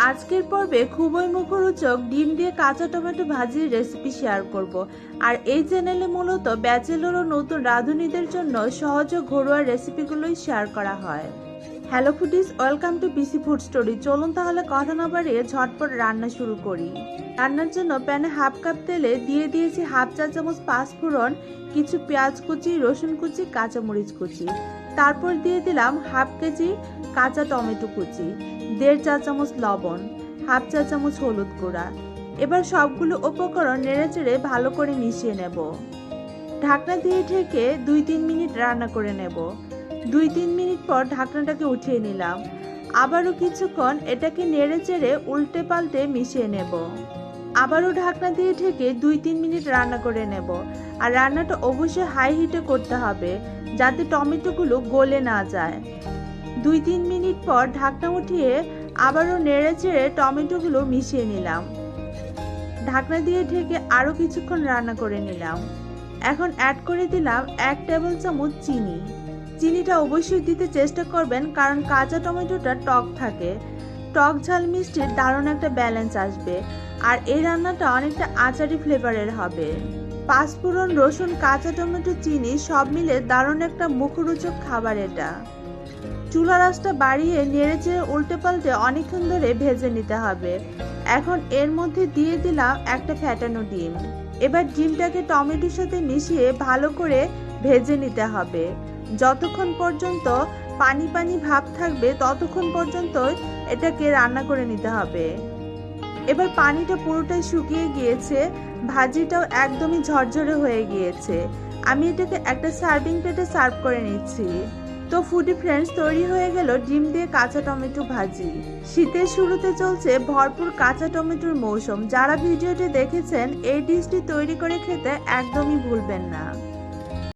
আজকের পর্বে খুবই মুখরোচক ডিম দিয়ে কাঁচা টমেটো ভাজির রেসিপি শেয়ার করব। আর এই চ্যানেলে মূলত ব্যাচেলর ও নতুন রাঁধুনিদের জন্য সহজ ও ঘরোয়া রেসিপিগুলোই শেয়ার করা হয়। Hello foodies, welcome to PC food story. চলুন তাহলে কথা না বাড়িয়ে ঝটপট রান্না শুরু করি। রান্নার জন্য প্যানে হাফ কাপ তেলে দিয়ে দিয়েছি হাফ চা চামচ পাঁচফোড়ন, কিছু পেঁয়াজ কুচি, রসুন কুচি, কাঁচামরিচ কুচি। তারপর দিয়ে দিলাম হাফ কেজি কাঁচা টমেটো কুচি, 1.5 চা চামচ লবণ, হাফ চা চামচ হলুদ গুঁড়া। এবার সবগুলো উপকরণ নেড়েচেড়ে ভালো করে মিশিয়ে নেব। ঢাকনা দিয়ে ঢেকে 2-3 মিনিট রান্না করে নেব। 2-3 মিনিট পর ঢাকনাটাকে উঠিয়ে নিলাম। আবারও কিছুক্ষণ এটাকে নেড়েচেড়ে উল্টে পাল্টে মিশিয়ে নেব। আবারও ঢাকনা দিয়ে ঢেকে 2-3 মিনিট রান্না করে নেব। আর রান্নাটা অবশ্যই হাই হিটে করতে হবে যাতে টমেটোগুলো গলে না যায়। 2-3 মিনিট পর ঢাকনা উঠিয়ে আবারও নেড়েচেড়ে টমেটোগুলো মিশিয়ে নিলাম। ঢাকনা দিয়ে ঢেকে আরও কিছুক্ষণ রান্না করে নিলাম। এখন অ্যাড করে দিলাম 1 টেবিল চামচ চিনি। চিনিটা অবশ্যই দিতে চেষ্টা করবেন কারণ কাঁচা টমেটোটা টক থাকে। টক ঝাল মিষ্টির দারুণ একটা ব্যালেন্স আসবে আর এই রান্নাটা অনেকটা আচারি ফ্লেভারের হবে। পাঁচফোড়ন, রসুন, কাঁচা টমেটো, চিনি সব মিলে দারুণ একটা মুখরোচক খাবার এটা। চুলার আঁচটা বাড়িয়ে নেড়েচেড়ে উল্টে পাল্টে অনেকক্ষণ ধরে ভেজে নিতে হবে। এখন এর মধ্যে দিয়ে দিলাম একটা ফ্যাটানো ডিম। এবার ডিমটাকে টমেটোর সাথে মিশিয়ে ভালো করে ভেজে নিতে হবে। যতক্ষণ পর্যন্ত পানি পানি ভাব থাকবে ততক্ষণ পর্যন্ত এটাকে রান্না করে নিতে হবে। এবার পানিটা পুরোটাই শুকিয়ে গিয়েছে, ভাজিটাও একদমই ঝরঝরে হয়ে গিয়েছে। আমি এটাকে একটা সার্ভিং প্লেটে সার্ভ করে নিচ্ছি। তো ফুডি ফ্রেন্ডস, তৈরি হয়ে গেল ডিম দিয়ে কাঁচা টমেটো ভাজি। শীতের শুরুতে চলছে ভরপুর কাঁচা টমেটোর মৌসুম। যারা ভিডিওটি দেখেছেন এই ডিশটি তৈরি করে খেতে একদমই ভুলবেন না।